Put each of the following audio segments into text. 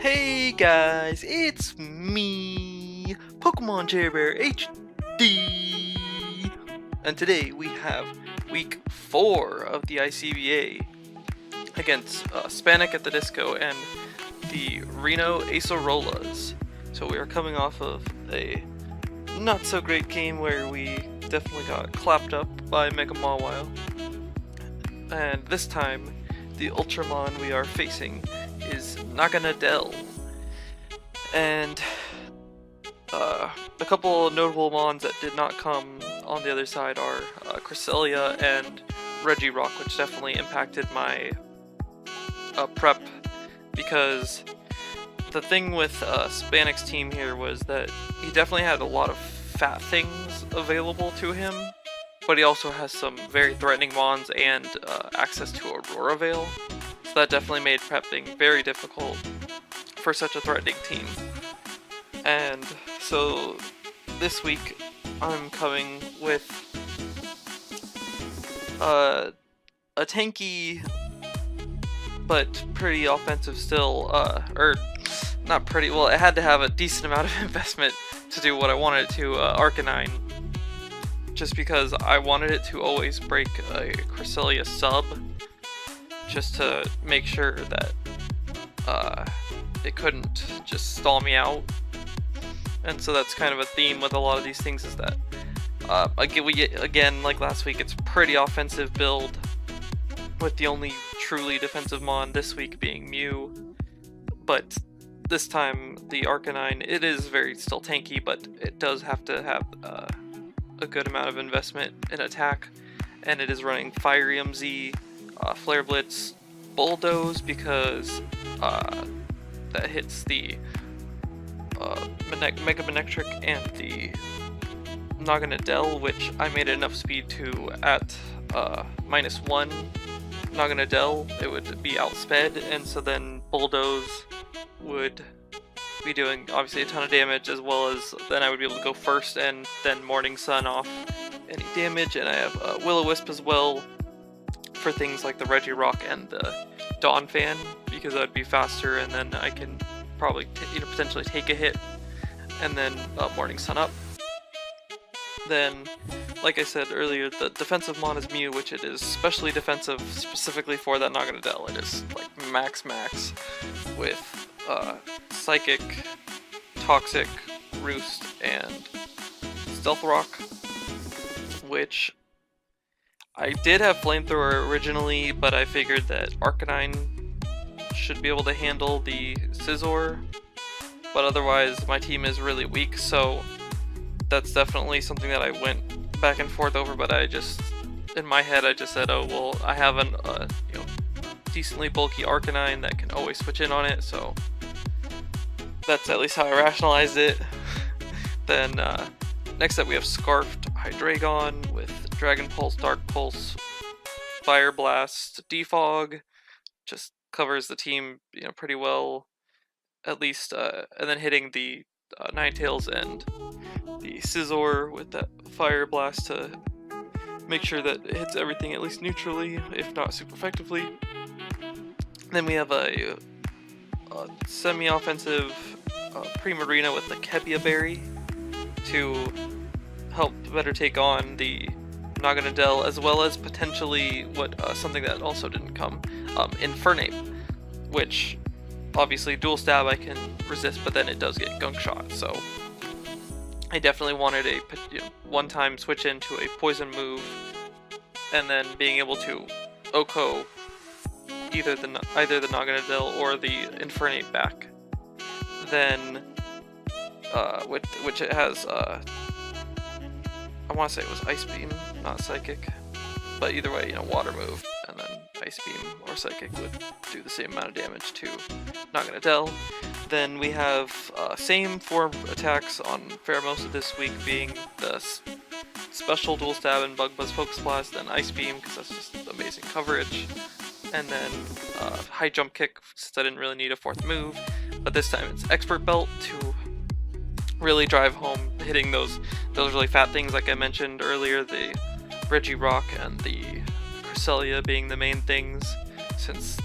Hey guys, it's me, Pokemon Cherry Bear HD, and today we have week 4 of the ICBA against Spanik at the Disco and the Reno Acerolas. So we are coming off of a not so great game where we definitely got clapped up by Mega Mawile, and this time the Ultramon we are facing is Naganadel, and a couple notable mons that did not come on the other side are Cresselia and Regirock, which definitely impacted my prep, because the thing with Spanik's team here was that he definitely had a lot of fat things available to him, but he also has some very threatening mons and access to Aurora Veil. So that definitely made prepping very difficult for such a threatening team. And so this week I'm coming with a tanky but pretty offensive still, or not pretty, well, it had to have a decent amount of investment to do what I wanted it to, Arcanine. Just because I wanted it to always break a Cresselia sub, just to make sure that it couldn't just stall me out. And so that's kind of a theme with a lot of these things, is that again, like last week, it's pretty offensive build, with the only truly defensive mon this week being Mew. But this time the Arcanine, it is very still tanky, but it does have to have a good amount of investment in attack, and it is running Fire EMZ, Flare Blitz, Bulldoze, because that hits the Mega Manectric and the Naganadel, which I made enough speed to at -1 Naganadel, it would be outsped, and so then Bulldoze would be doing obviously a ton of damage, as well as then I would be able to go first and then Morning Sun off any damage. And I have Will-O-Wisp as well for things like the Regirock and the Dawn Fan, because I'd be faster, and then I can probably potentially take a hit and then Morning Sun up. Then, like I said earlier, the defensive mon is Mew, which it is specially defensive specifically for that Naganadel. It is like max with Psychic, Toxic, Roost, and Stealth Rock, which I did have Flamethrower originally, but I figured that Arcanine should be able to handle the Scizor, but otherwise my team is really weak, so that's definitely something that I went back and forth over. But I just, in my head, I just said, oh well, I have an decently bulky Arcanine that can always switch in on it, so that's at least how I rationalized it. Then next up we have Scarfed Hydreigon with Dragon Pulse, Dark Pulse, Fire Blast, Defog. Just covers the team pretty well, at least, and then hitting the Ninetales and the Scizor with that Fire Blast to make sure that it hits everything at least neutrally, if not super effectively. Then we have a semi-offensive Primarina with the Kepia Berry to help better take on the Naganadel, as well as potentially something that also didn't come, Infernape, which obviously dual stab I can resist, but then it does get Gunk Shot, so I definitely wanted a one-time switch into a poison move, and then being able to OHKO either the Naganadel or the Infernape back. Then which it has I want to say it was Ice Beam, not Psychic, but either way, water move, and then Ice Beam or Psychic would do the same amount of damage to Naganadel. Then we have same 4 attacks on Pheromosa this week, being the Special Dual Stab and Bug Buzz Focus Blast, then Ice Beam, because that's just amazing coverage, and then High Jump Kick, since I didn't really need a 4th move, but this time it's Expert Belt to really drive home hitting those really fat things like I mentioned earlier, the Regirock and the Cresselia being the main things, since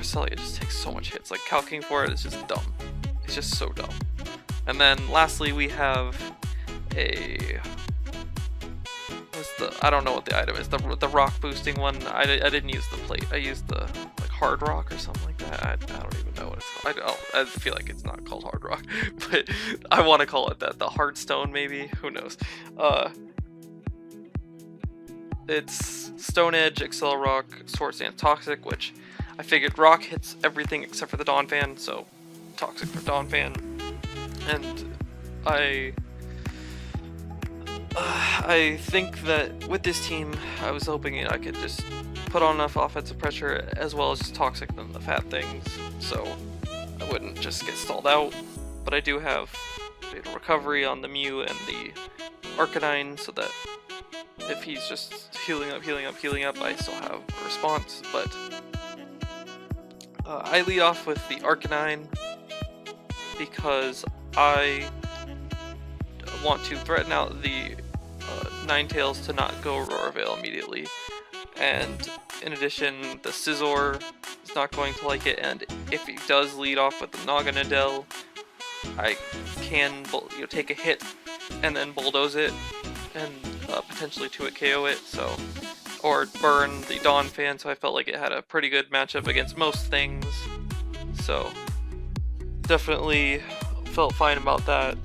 Cresselia just takes so much hits. Like, calcing for it is just dumb. It's just so dumb. And then lastly we have a... I don't know what the item is. The rock boosting one. I didn't use the plate. I used the like hard rock or something like that. I don't even know what it's called. I feel like it's not called hard rock, but I want to call it that. The hard stone maybe. Who knows? It's Stone Edge, Excel Rock, Sword Stance, Toxic, which I figured rock hits everything except for the Dawn Fan, so Toxic for Dawn Fan. And I think that with this team, I was hoping I could just put on enough offensive pressure as well as just Toxic them the fat things, so I wouldn't just get stalled out. But I do have Fatal Recovery on the Mew and the Arcanine, so that if he's just healing up, I still have a response. But I lead off with the Arcanine because I want to threaten out the Ninetales to not go Aurora Veil immediately, and in addition the Scizor is not going to like it, and if he does lead off with the Naganadel, I can take a hit and then bulldoze it and potentially 2-hit KO it, so, or burn the Dawn Fan, so I felt like it had a pretty good matchup against most things, so definitely felt fine about that.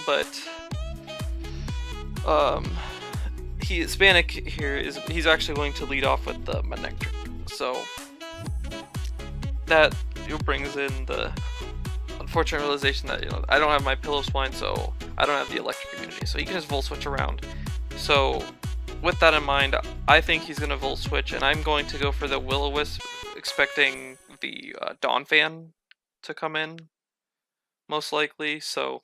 But Hispanic here he's actually going to lead off with the Manectric, so that brings in the unfortunate realization that I don't have my Pillow-Swine, so I don't have the electric immunity, so he can just Volt Switch around. So with that in mind, I think he's going to Volt Switch, and I'm going to go for the Will-O-Wisp, expecting the Dawn Fan to come in, most likely, so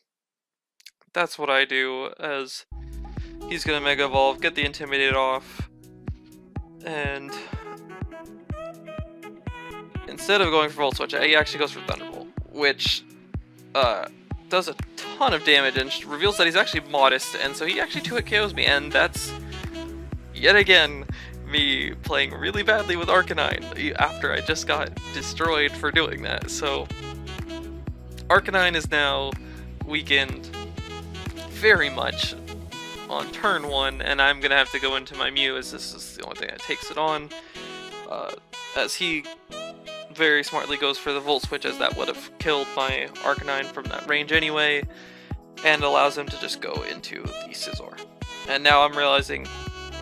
that's what I do, as he's gonna Mega Evolve, get the Intimidate off, and instead of going for Volt Switch, he actually goes for Thunderbolt, which does a ton of damage and reveals that he's actually modest, and so he actually 2-hit KOs me, and that's, yet again, me playing really badly with Arcanine after I just got destroyed for doing that. So Arcanine is now weakened very much on turn 1, and I'm gonna have to go into my Mew, as this is the only thing that takes it on, as he very smartly goes for the Volt Switch, as that would have killed my Arcanine from that range anyway, and allows him to just go into the Scizor. And now I'm realizing,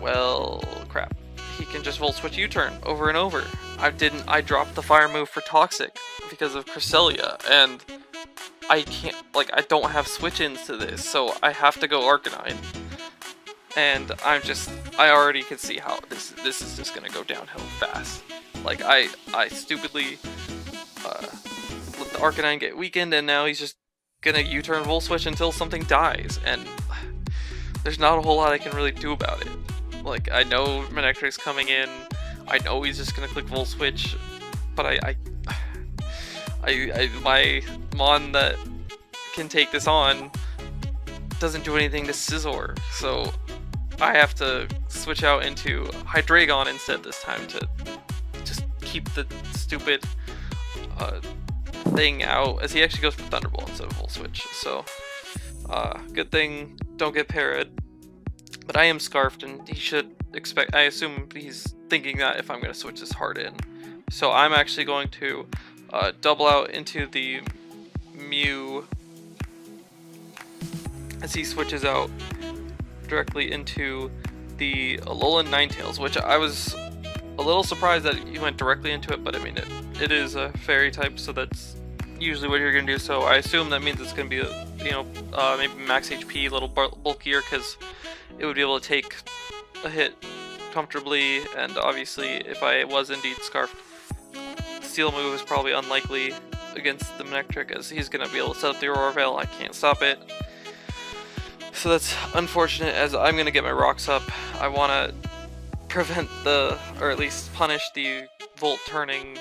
well, crap, he can just Volt Switch U-turn over and over. I dropped the fire move for Toxic because of Cresselia, and I can't, I don't have switch-ins to this, so I have to go Arcanine. And I already can see how this is just gonna go downhill fast. I stupidly let the Arcanine get weakened, and now he's just gonna U-turn Volt Switch until something dies, and there's not a whole lot I can really do about it. I know Manectric's coming in, I know he's just gonna click Volt Switch, but my Mon that can take this on doesn't do anything to Scizor, so I have to switch out into Hydreigon instead this time to just keep the stupid thing out, as he actually goes for Thunderbolt instead of Volt Switch. So good thing don't get parried, but I am Scarfed, and he should expect, I assume he's thinking that if I'm going to switch this hard in. So I'm actually going to double out into the Mew as he switches out directly into the Alolan Ninetales, which I was a little surprised that you went directly into it, but I mean, it is a fairy type, so that's usually what you're going to do, so I assume that means it's going to be, maybe max HP, a little bulkier, because it would be able to take a hit comfortably, and obviously, if I was indeed Scarfed, Steel move is probably unlikely against the Manectric, as he's going to be able to set up the Aurora Veil. I can't stop it. So that's unfortunate, as I'm going to get my rocks up. I want to prevent or at least punish the Volt turning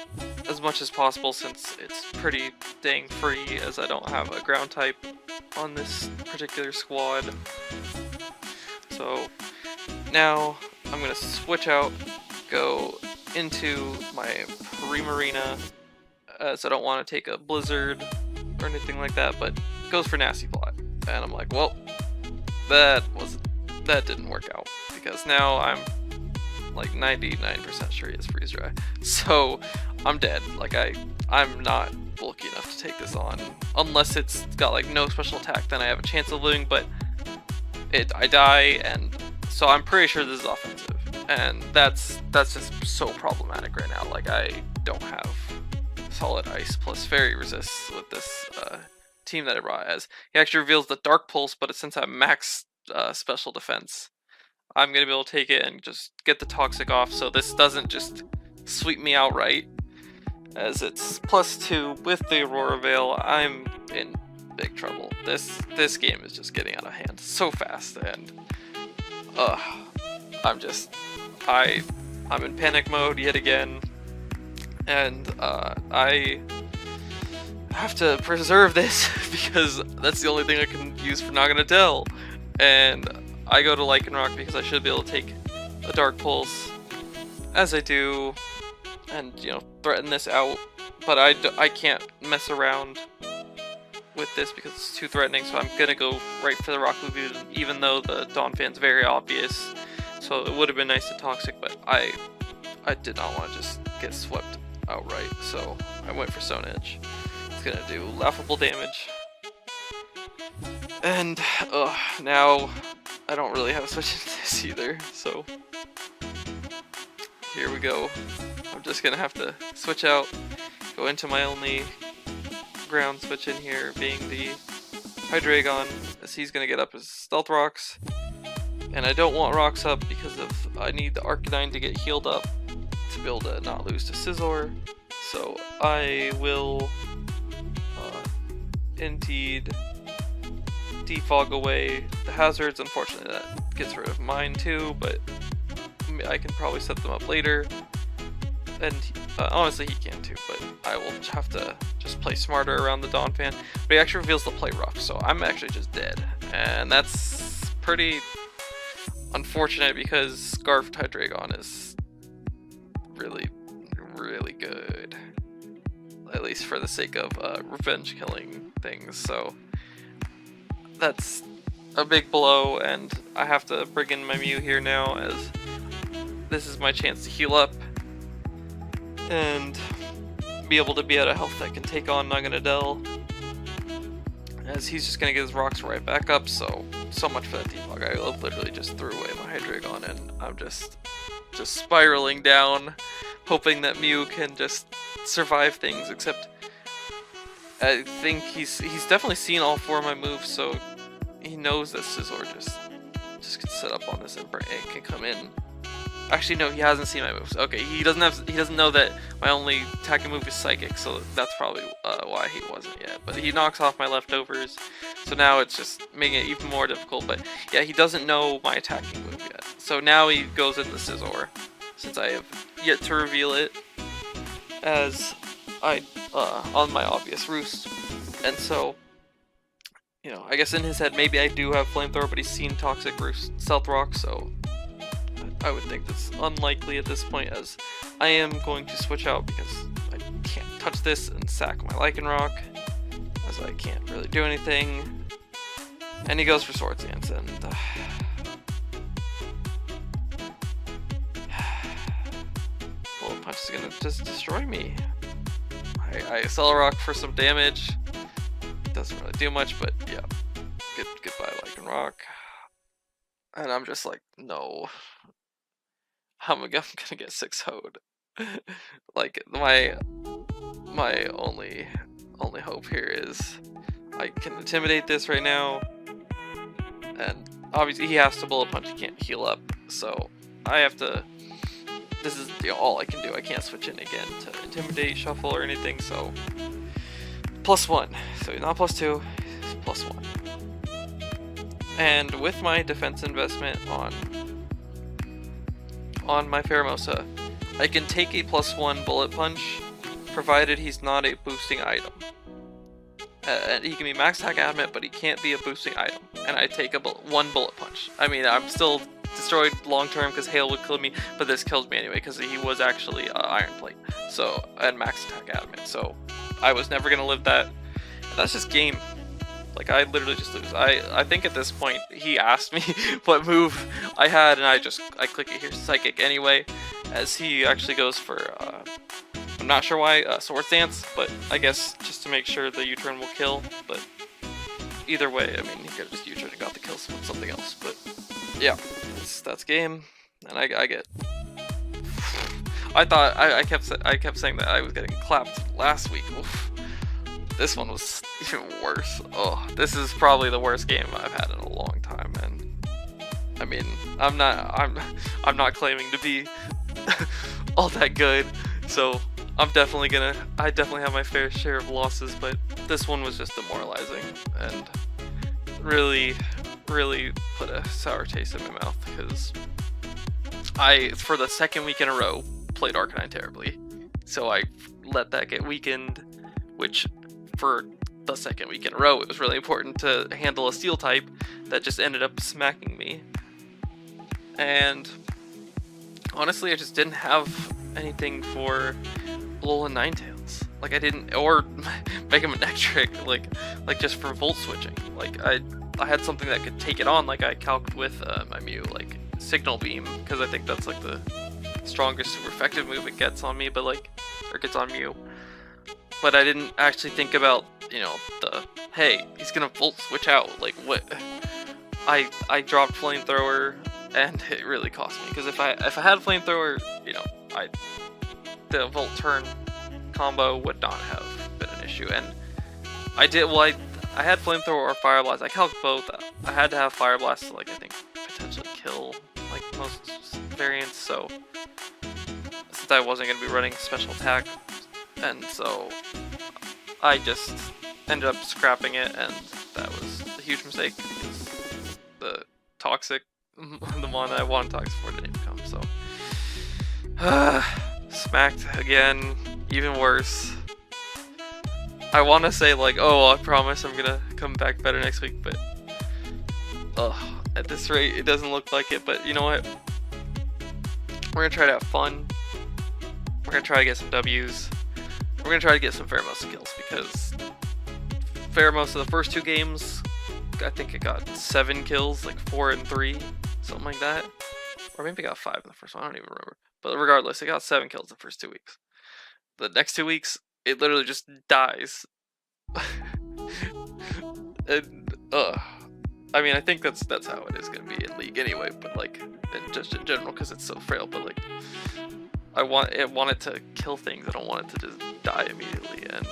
as much as possible, since it's pretty dang free, as I don't have a ground type on this particular squad. So now I'm going to switch out, go into my Primarina, as I don't want to take a Blizzard or anything like that, but goes for Nasty Plot. And I'm like, well, that didn't work out, because now I'm like 99% sure he has Freeze Dry. So I'm dead. Like I'm not bulky enough to take this on. Unless it's got like no special attack, then I have a chance of living, but I die, and so I'm pretty sure this is offensive. And that's just so problematic right now. Like I don't have solid ice plus fairy resists with this team that I brought. As he actually reveals the Dark Pulse, but since I'm max special defense, I'm gonna be able to take it and just get the toxic off, so this doesn't just sweep me outright. As it's +2 with the Aurora Veil, I'm in big trouble. This game is just getting out of hand so fast, and I'm in panic mode yet again, and I have to preserve this because that's the only thing I can use for Naganadel. And I go to Lycanroc because I should be able to take a Dark Pulse, as I do, and threaten this out. But I can't mess around with this because it's too threatening, so I'm gonna go right for the Rock Movie, even though the Donphan's very obvious. So it would have been nice to Toxic, but I did not want to just get swept outright, so I went for Stone Edge. It's gonna do laughable damage. And now I don't really have a switch into this either, so here we go. I'm just gonna have to switch out, go into my only ground switch in here, being the Hydreigon, as he's gonna get up his Stealth Rocks. And I don't want Rocks up because I need the Arcanine to get healed up to be able to not lose to Scizor. So I will indeed defog away the hazards. Unfortunately that gets rid of mine too, but I can probably set them up later. And honestly he can too, but I will have to just play smarter around the Donphan. But he actually reveals to play rough, so I'm actually just dead. And that's pretty unfortunate because Scarfed Hydreigon is really, really good. At least for the sake of revenge killing things, so that's a big blow, and I have to bring in my Mew here now, as this is my chance to heal up and be able to be at a health that can take on Naganadel, as he's just gonna get his rocks right back up. So much for that defog. I literally just threw away my Hydreigon, and I'm just spiraling down, hoping that Mew can just survive things, except I think he's definitely seen all 4 of my moves, so he knows that Scizor just gets set up on this and can come in. Actually, no, he hasn't seen my moves. Okay, he doesn't know that my only attacking move is Psychic, so that's probably why he wasn't yet. But he knocks off my leftovers, so now it's just making it even more difficult. But yeah, he doesn't know my attacking move yet. So now he goes into Scizor, since I have yet to reveal it, as I on my obvious roost. And so, I guess in his head maybe I do have Flamethrower, but he's seen Toxic Roost Stealth Rock, so I would think that's unlikely at this point, as I am going to switch out because I can't touch this and sack my Lycanroc, as I can't really do anything. And he goes for Swords Dance, and Bullet Punch is gonna just destroy me. I Acerolas for some damage. It doesn't really do much, but yeah. Goodbye Lycanroc. And I'm just like, no. I'm gonna get 6-0'd. Like my only hope here is I can intimidate this right now, and obviously he has to Bullet Punch. He can't heal up, so I have to. This is all I can do. I can't switch in again to intimidate, shuffle, or anything. So +1. So not +2, it's +1. And with my defense investment on my Pheromosa, I can take a +1 Bullet Punch, provided he's not a boosting item. And he can be max attack adamant, but he can't be a boosting item. And I take 1 Bullet Punch. I mean, I'm still destroyed long term because hail would kill me, but this killed me anyway because he was actually iron plate, so and max attack adamant. So I was never gonna live that. And that's just game. Like I literally just lose. I think at this point he asked me what move I had, and I click it here, psychic anyway, as he actually goes for I'm not sure why sword dance, but I guess just to make sure the U-turn will kill. But either way, I mean, he could have just U-turn and got the kills with something else. But yeah, that's game, and I get. I thought I kept saying that I was getting clapped last week. Oof. This one was even worse. Oh, this is probably the worst game I've had in a long time, and I mean, I'm not claiming to be all that good, so I definitely have my fair share of losses, but this one was just demoralizing and really put a sour taste in my mouth because I, for the second week in a row, played Arcanine terribly. So I let that get weakened, which for the second week in a row, it was really important to handle a steel type that just ended up smacking me. And honestly, I just didn't have anything for Alolan Ninetales. Like I didn't, or make him a neck trick, like just for volt switching. Like I had something that could take it on, like I calced with my Mew, like Signal Beam, because I think that's like the strongest super effective move it gets on me, but like, or gets on Mew. But I didn't actually think about, you know, the, hey, he's gonna volt switch out, like what? I dropped Flamethrower, and it really cost me, because if I had Flamethrower, you know, the volt turn combo would not have been an issue. And I did, well, I had Flamethrower or Fire Blast. I calced both. I had to have Fire Blast to, like, I think potentially kill like most variants, so since I wasn't going to be running special attack, and so I just ended up scrapping it, and that was a huge mistake because the toxic, the one I wanted toxic for didn't even come, so smacked again, even worse. I want to say like, oh, I promise I'm gonna come back better next week, but at this rate it doesn't look like it. But you know what, we're gonna try to have fun, we're gonna try to get some W's, we're gonna try to get some Pheromos kills, because Pheromos of the first two games, I think it got 7 kills, like 4 and 3, something like that, or maybe it got 5 in the first one, I don't even remember. But regardless, it got 7 kills the first 2 weeks. The next 2 weeks, it literally just dies. And I mean, I think that's how it is gonna be in League anyway. But like, and just in general, because it's so frail. But like, I want it to kill things. I don't want it to just die immediately. And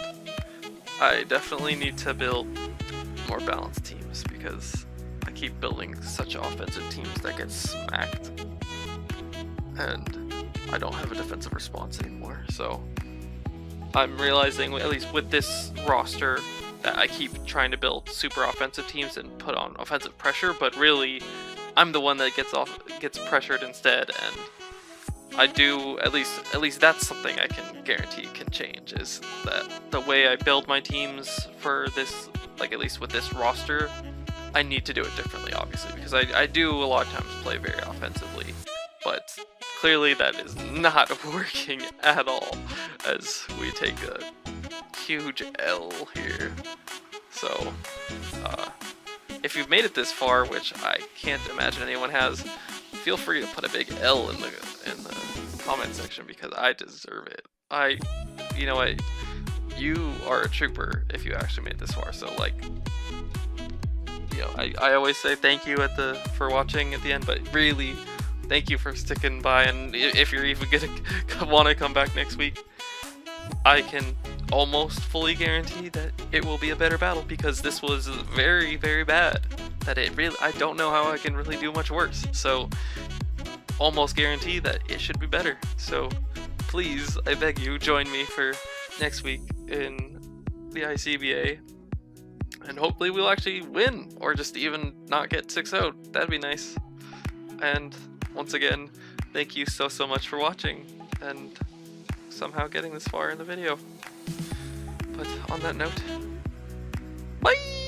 I definitely need to build more balanced teams, because I keep building such offensive teams that get smacked, and I don't have a defensive response anymore. So I'm realizing, at least with this roster, that I keep trying to build super offensive teams and put on offensive pressure, but really I'm the one that gets pressured instead. And I do, at least that's something I can guarantee can change, is that the way I build my teams for this, like at least with this roster, I need to do it differently, obviously, because I do a lot of times play very offensively, but clearly that is not working at all, as we take a huge L here. So if you've made it this far, which I can't imagine anyone has, feel free to put a big L in the comment section, because I deserve it. You know what, you are a trooper if you actually made it this far. So like, you know, I always say thank you for watching at the end, but really thank you for sticking by. And if you're even gonna want to come back next week, I can almost fully guarantee that it will be a better battle, because this was very, very bad. That I don't know how I can really do much worse. So almost guarantee that it should be better. So please, I beg you, join me for next week in the ICBA, and hopefully we'll actually win, or just even not get 6-0. That'd be nice. And once again, thank you so much for watching and somehow getting this far in the video. But on that note, bye!